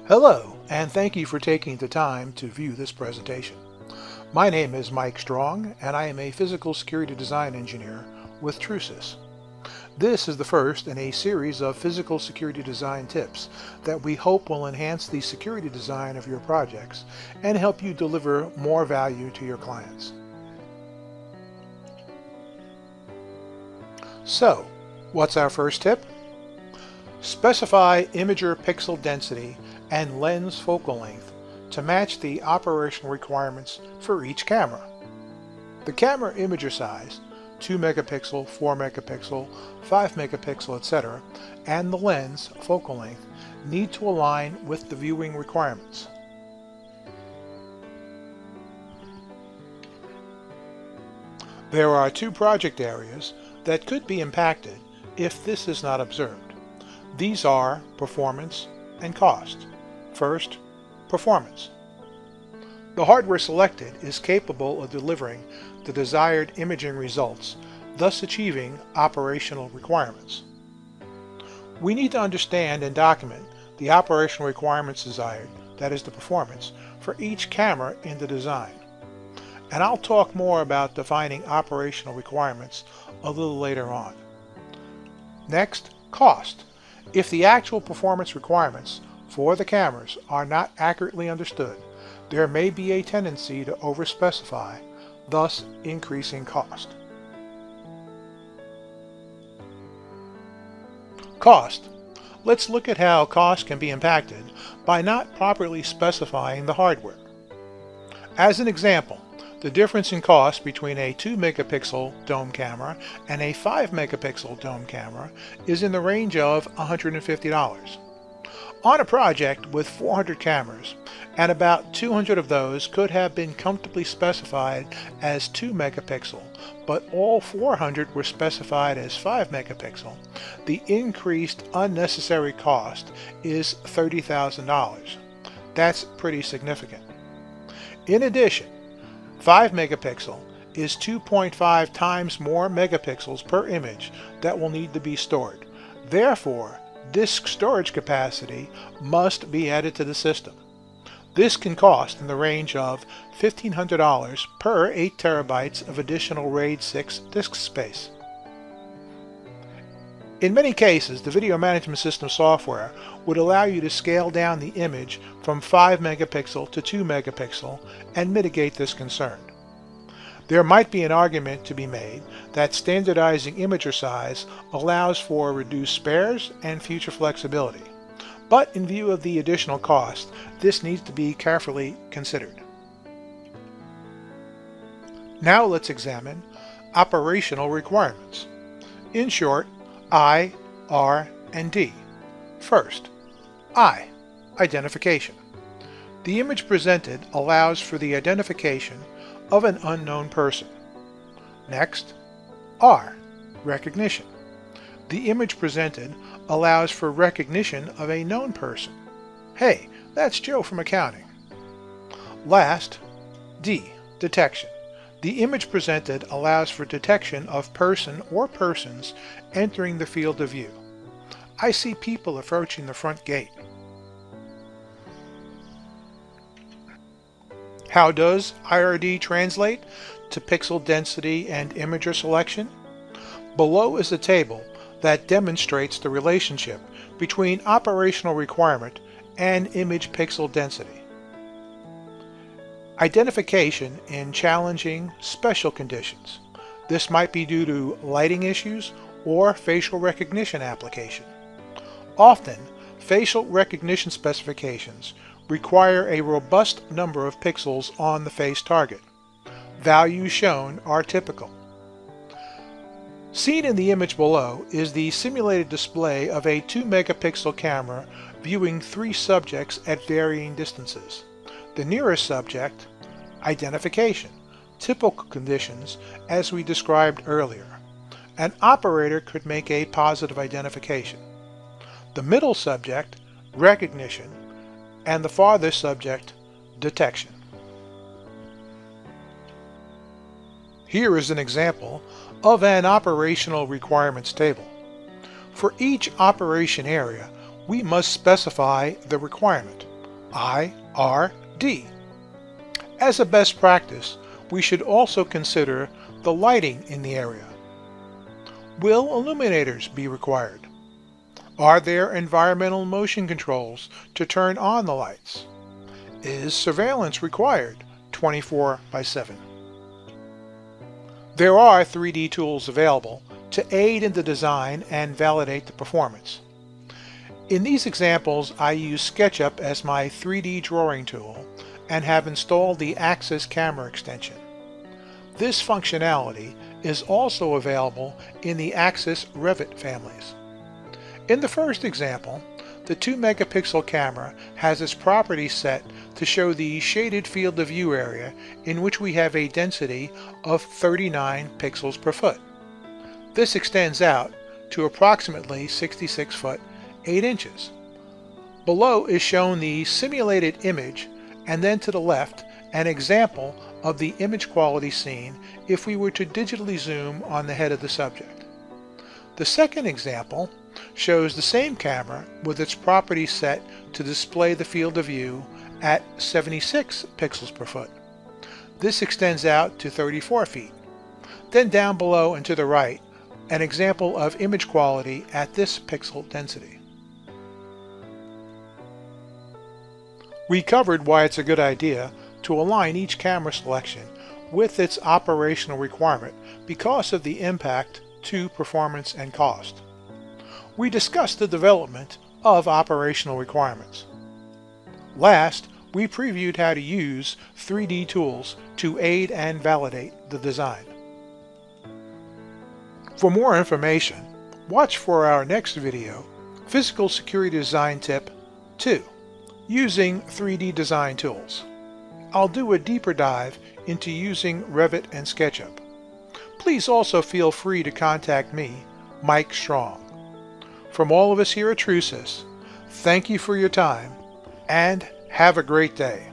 Hello, and thank you for taking the time to view this presentation. My name is Mike Strong, and I am a physical security design engineer with Trucis. This is the first in a series of physical security design tips that we hope will enhance the security design of your projects and help you deliver more value to your clients. So, what's our first tip? Specify imager pixel density and lens focal length to match the operational requirements for each camera. The camera imager size, 2 megapixel, 4 megapixel, 5 megapixel, etc., and the lens focal length need to align with the viewing requirements. There are two project areas that could be impacted if this is not observed. These are performance and cost. First, performance. The hardware selected is capable of delivering the desired imaging results, thus achieving operational requirements. We need to understand and document the operational requirements desired, that is the performance, for each camera in the design. And I'll talk more about defining operational requirements a little later on. Next, cost. If the actual performance requirements for the cameras are not accurately understood, there may be a tendency to overspecify, thus increasing cost. Cost. Let's look at how cost can be impacted by not properly specifying the hardware. As an example, the difference in cost between a 2 megapixel dome camera and a 5 megapixel dome camera is in the range of $150. On a project with 400 cameras, and about 200 of those could have been comfortably specified as 2 megapixel, but all 400 were specified as 5 megapixel, the increased unnecessary cost is $30,000. That's pretty significant. In addition, 5 megapixel is 2.5 times more megapixels per image that will need to be stored. Therefore, disk storage capacity must be added to the system. This can cost in the range of $1,500 per 8 terabytes of additional RAID 6 disk space. In many cases, the video management system software would allow you to scale down the image from 5 megapixel to 2 megapixel and mitigate this concern. There might be an argument to be made that standardizing imager size allows for reduced spares and future flexibility, but in view of the additional cost, this needs to be carefully considered. Now let's examine operational requirements. In short, I, R, and D. First, I, identification. The image presented allows for the identification of an unknown person. Next, R, recognition. The image presented allows for recognition of a known person. Hey, that's Joe from accounting. Last, D, detection. The image presented allows for detection of person or persons entering the field of view. I see people approaching the front gate. How does IRD translate to pixel density and imager selection? Below is a table that demonstrates the relationship between operational requirement and image pixel density. Identification in challenging special conditions. This might be due to lighting issues or facial recognition application. Often, facial recognition specifications require a robust number of pixels on the face target. Values shown are typical. Seen in the image below is the simulated display of a 2 megapixel camera viewing 3 subjects at varying distances. The nearest subject, identification, typical conditions as we described earlier. An operator could make a positive identification. The middle subject, recognition, and the farthest subject, detection. Here is an example of an operational requirements table. For each operation area, we must specify the requirement. IRD. As a best practice, we should also consider the lighting in the area. Will illuminators be required? Are there environmental motion controls to turn on the lights? Is surveillance required 24/7? There are 3D tools available to aid in the design and validate the performance. In these examples, I use SketchUp as my 3D drawing tool and have installed the Axis camera extension. This functionality is also available in the Axis Revit families. In the first example, the 2 megapixel camera has its properties set to show the shaded field of view area in which we have a density of 39 pixels per foot. This extends out to approximately 66 foot 8 inches. Below is shown the simulated image, and then to the left an example of the image quality seen if we were to digitally zoom on the head of the subject. The second example shows the same camera with its properties set to display the field of view at 76 pixels per foot. This extends out to 34 feet. Then down below and to the right, an example of image quality at this pixel density. We covered why it's a good idea to align each camera selection with its operational requirement because of the impact to performance and cost. We discussed the development of operational requirements. Last, we previewed how to use 3D tools to aid and validate the design. For more information, watch for our next video, Physical Security Design Tip 2, using 3D design tools. I'll do a deeper dive into using Revit and SketchUp. Please also feel free to contact me, Mike Strong. From all of us here at TrueSys, thank you for your time and have a great day.